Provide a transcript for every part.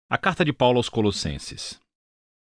A carta de Paulo aos Colossenses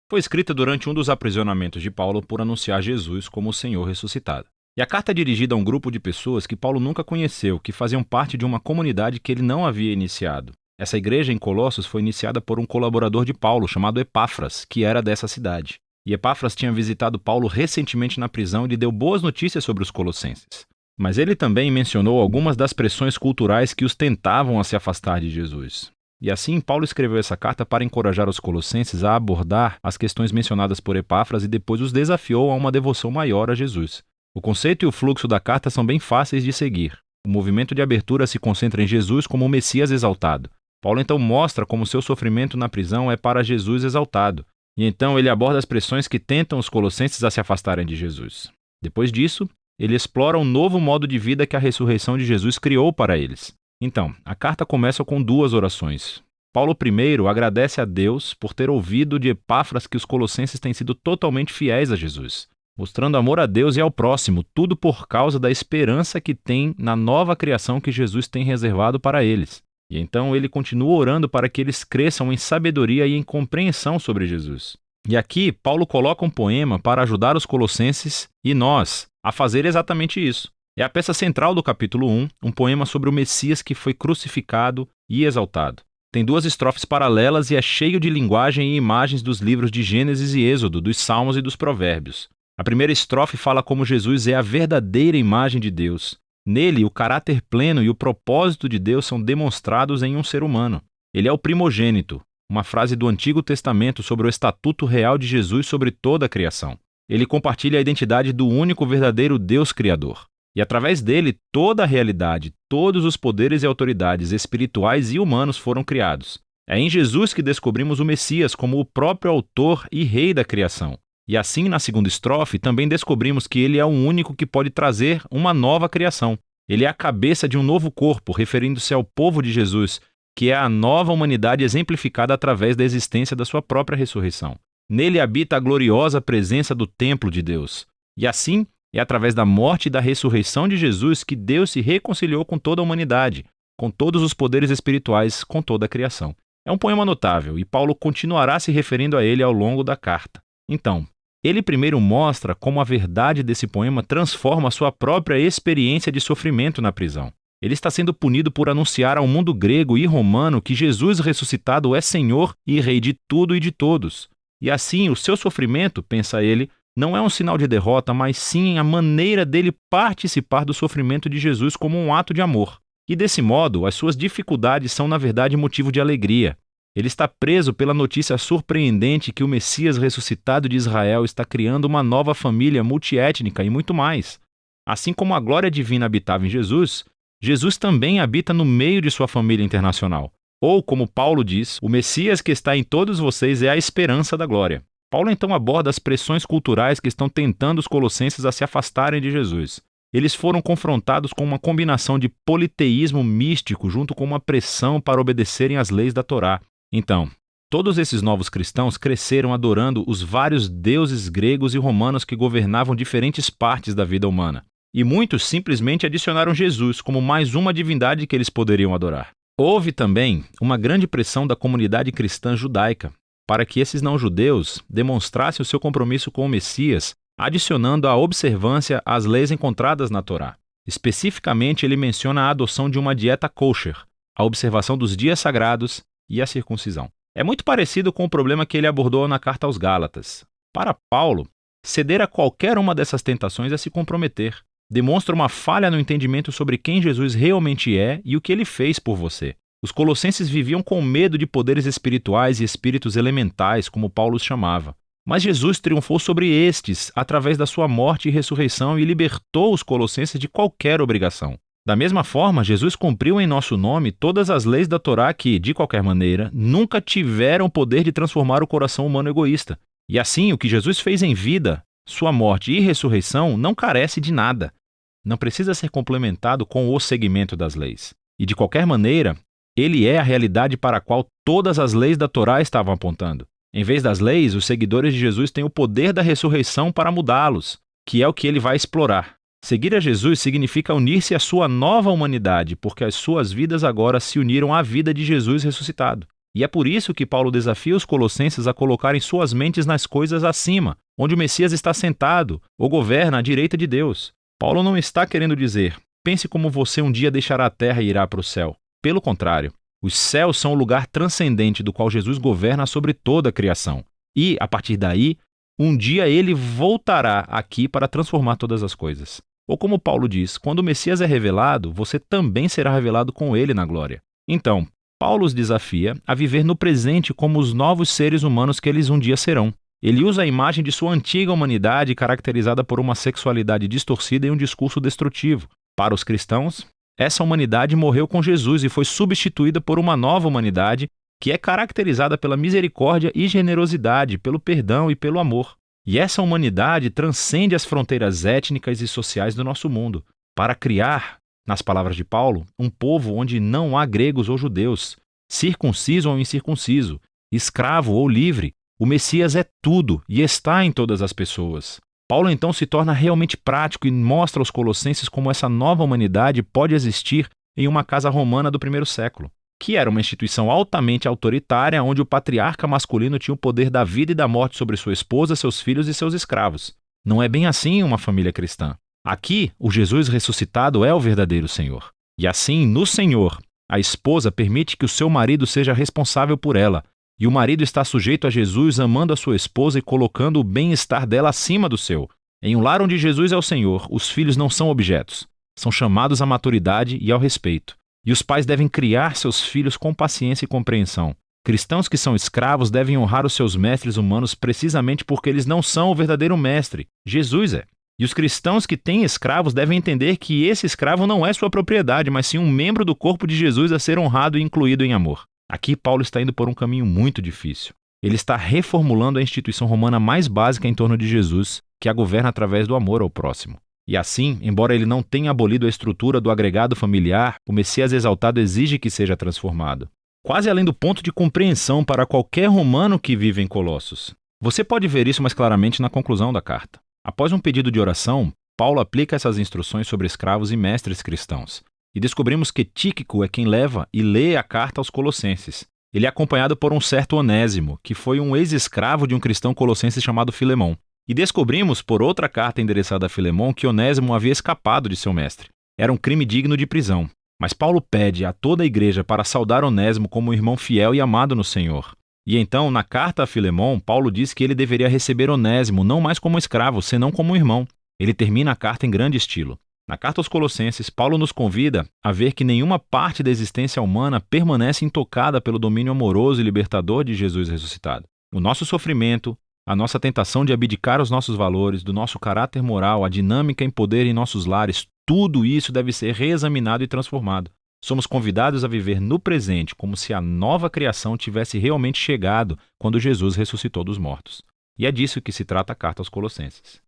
foi escrita durante um dos aprisionamentos de Paulo por anunciar Jesus como o Senhor ressuscitado. E a carta é dirigida a um grupo de pessoas que Paulo nunca conheceu, que faziam parte de uma comunidade que ele não havia iniciado. Essa igreja em Colossos foi iniciada por um colaborador de Paulo, chamado Epáfras, que era dessa cidade. E Epáfras tinha visitado Paulo recentemente na prisão e lhe deu boas notícias sobre os colossenses. Mas ele também mencionou algumas das pressões culturais que os tentavam a se afastar de Jesus. E assim, Paulo escreveu essa carta para encorajar os colossenses a abordar as questões mencionadas por Epáfras e depois os desafiou a uma devoção maior a Jesus. O conceito e o fluxo da carta são bem fáceis de seguir. O movimento de abertura se concentra em Jesus como o Messias exaltado. Paulo então mostra como seu sofrimento na prisão é para Jesus exaltado. E então ele aborda as pressões que tentam os colossenses a se afastarem de Jesus. Depois disso, ele explora um novo modo de vida que a ressurreição de Jesus criou para eles. Então, a carta começa com duas orações. Paulo primeiro agradece a Deus por ter ouvido de Epáfras que os colossenses têm sido totalmente fiéis a Jesus, mostrando amor a Deus e ao próximo, tudo por causa da esperança que tem na nova criação que Jesus tem reservado para eles. E então ele continua orando para que eles cresçam em sabedoria e em compreensão sobre Jesus. E aqui, Paulo coloca um poema para ajudar os colossenses e nós a fazer exatamente isso. É a peça central do capítulo 1, um poema sobre o Messias que foi crucificado e exaltado. Tem duas estrofes paralelas e é cheio de linguagem e imagens dos livros de Gênesis e Êxodo, dos Salmos e dos Provérbios. A primeira estrofe fala como Jesus é a verdadeira imagem de Deus. Nele, o caráter pleno e o propósito de Deus são demonstrados em um ser humano. Ele é o primogênito, uma frase do Antigo Testamento sobre o estatuto real de Jesus sobre toda a criação. Ele compartilha a identidade do único verdadeiro Deus Criador. E através dele, toda a realidade, todos os poderes e autoridades espirituais e humanos foram criados. É em Jesus que descobrimos o Messias como o próprio autor e rei da criação. E assim, na segunda estrofe, também descobrimos que ele é o único que pode trazer uma nova criação. Ele é a cabeça de um novo corpo, referindo-se ao povo de Jesus, que é a nova humanidade exemplificada através da existência da sua própria ressurreição. Nele habita a gloriosa presença do templo de Deus. E assim, é através da morte e da ressurreição de Jesus que Deus se reconciliou com toda a humanidade, com todos os poderes espirituais, com toda a criação. É um poema notável e Paulo continuará se referindo a ele ao longo da carta. Então, ele primeiro mostra como a verdade desse poema transforma a sua própria experiência de sofrimento na prisão. Ele está sendo punido por anunciar ao mundo grego e romano que Jesus ressuscitado é Senhor e Rei de tudo e de todos. E assim, o seu sofrimento, pensa ele, não é um sinal de derrota, mas sim a maneira dele participar do sofrimento de Jesus como um ato de amor. E desse modo, as suas dificuldades são na verdade motivo de alegria. Ele está preso pela notícia surpreendente que o Messias ressuscitado de Israel está criando uma nova família multiétnica e muito mais. Assim como a glória divina habitava em Jesus, Jesus também habita no meio de sua família internacional. Ou, como Paulo diz, o Messias que está em todos vocês é a esperança da glória. Paulo então aborda as pressões culturais que estão tentando os colossenses a se afastarem de Jesus. Eles foram confrontados com uma combinação de politeísmo místico junto com uma pressão para obedecerem às leis da Torá. Então, todos esses novos cristãos cresceram adorando os vários deuses gregos e romanos que governavam diferentes partes da vida humana. E muitos simplesmente adicionaram Jesus como mais uma divindade que eles poderiam adorar. Houve também uma grande pressão da comunidade cristã judaica para que esses não-judeus demonstrassem o seu compromisso com o Messias, adicionando a observância às leis encontradas na Torá. Especificamente, ele menciona a adoção de uma dieta kosher, a observação dos dias sagrados e a circuncisão. É muito parecido com o problema que ele abordou na carta aos Gálatas. Para Paulo, ceder a qualquer uma dessas tentações é se comprometer. Demonstra uma falha no entendimento sobre quem Jesus realmente é e o que ele fez por você. Os colossenses viviam com medo de poderes espirituais e espíritos elementais, como Paulo os chamava. Mas Jesus triunfou sobre estes através da sua morte e ressurreição e libertou os colossenses de qualquer obrigação. Da mesma forma, Jesus cumpriu em nosso nome todas as leis da Torá que, de qualquer maneira, nunca tiveram o poder de transformar o coração humano egoísta. E assim, o que Jesus fez em vida, sua morte e ressurreição, não carece de nada. Não precisa ser complementado com o seguimento das leis. E de qualquer maneira, ele é a realidade para a qual todas as leis da Torá estavam apontando. Em vez das leis, os seguidores de Jesus têm o poder da ressurreição para mudá-los, que é o que ele vai explorar. Seguir a Jesus significa unir-se à sua nova humanidade, porque as suas vidas agora se uniram à vida de Jesus ressuscitado. E é por isso que Paulo desafia os colossenses a colocarem suas mentes nas coisas acima, onde o Messias está sentado ou governa à direita de Deus. Paulo não está querendo dizer, pense como você um dia deixará a terra e irá para o céu. Pelo contrário, os céus são o lugar transcendente do qual Jesus governa sobre toda a criação. E, a partir daí, um dia ele voltará aqui para transformar todas as coisas. Ou como Paulo diz, quando o Messias é revelado, você também será revelado com ele na glória. Então, Paulo os desafia a viver no presente como os novos seres humanos que eles um dia serão. Ele usa a imagem de sua antiga humanidade caracterizada por uma sexualidade distorcida e um discurso destrutivo. Para os cristãos, essa humanidade morreu com Jesus e foi substituída por uma nova humanidade que é caracterizada pela misericórdia e generosidade, pelo perdão e pelo amor. E essa humanidade transcende as fronteiras étnicas e sociais do nosso mundo, para criar, nas palavras de Paulo, um povo onde não há gregos ou judeus, circunciso ou incircunciso, escravo ou livre. O Messias é tudo e está em todas as pessoas. Paulo então se torna realmente prático e mostra aos colossenses como essa nova humanidade pode existir em uma casa romana do primeiro século, que era uma instituição altamente autoritária onde o patriarca masculino tinha o poder da vida e da morte sobre sua esposa, seus filhos e seus escravos. Não é bem assim em uma família cristã. Aqui, o Jesus ressuscitado é o verdadeiro Senhor. E assim, no Senhor, a esposa permite que o seu marido seja responsável por ela, e o marido está sujeito a Jesus amando a sua esposa e colocando o bem-estar dela acima do seu. Em um lar onde Jesus é o Senhor, os filhos não são objetos, são chamados à maturidade e ao respeito. E os pais devem criar seus filhos com paciência e compreensão. Cristãos que são escravos devem honrar os seus mestres humanos precisamente porque eles não são o verdadeiro mestre. Jesus é. E os cristãos que têm escravos devem entender que esse escravo não é sua propriedade, mas sim um membro do corpo de Jesus a ser honrado e incluído em amor. Aqui Paulo está indo por um caminho muito difícil. Ele está reformulando a instituição romana mais básica em torno de Jesus, que a governa através do amor ao próximo. E assim, embora ele não tenha abolido a estrutura do agregado familiar, o Messias exaltado exige que seja transformado. Quase além do ponto de compreensão para qualquer romano que vive em Colossos. Você pode ver isso mais claramente na conclusão da carta. Após um pedido de oração, Paulo aplica essas instruções sobre escravos e mestres cristãos. E descobrimos que Tíquico é quem leva e lê a carta aos Colossenses. Ele é acompanhado por um certo Onésimo, que foi um ex-escravo de um cristão colossense chamado Filemão. E descobrimos, por outra carta endereçada a Filemão, que Onésimo havia escapado de seu mestre. Era um crime digno de prisão. Mas Paulo pede a toda a igreja para saudar Onésimo como um irmão fiel e amado no Senhor. E então, na carta a Filemão, Paulo diz que ele deveria receber Onésimo não mais como escravo, senão como um irmão. Ele termina a carta em grande estilo. Na carta aos Colossenses, Paulo nos convida a ver que nenhuma parte da existência humana permanece intocada pelo domínio amoroso e libertador de Jesus ressuscitado. O nosso sofrimento, a nossa tentação de abdicar os nossos valores, do nosso caráter moral, a dinâmica em poder em nossos lares, tudo isso deve ser reexaminado e transformado. Somos convidados a viver no presente como se a nova criação tivesse realmente chegado quando Jesus ressuscitou dos mortos. E é disso que se trata a carta aos Colossenses.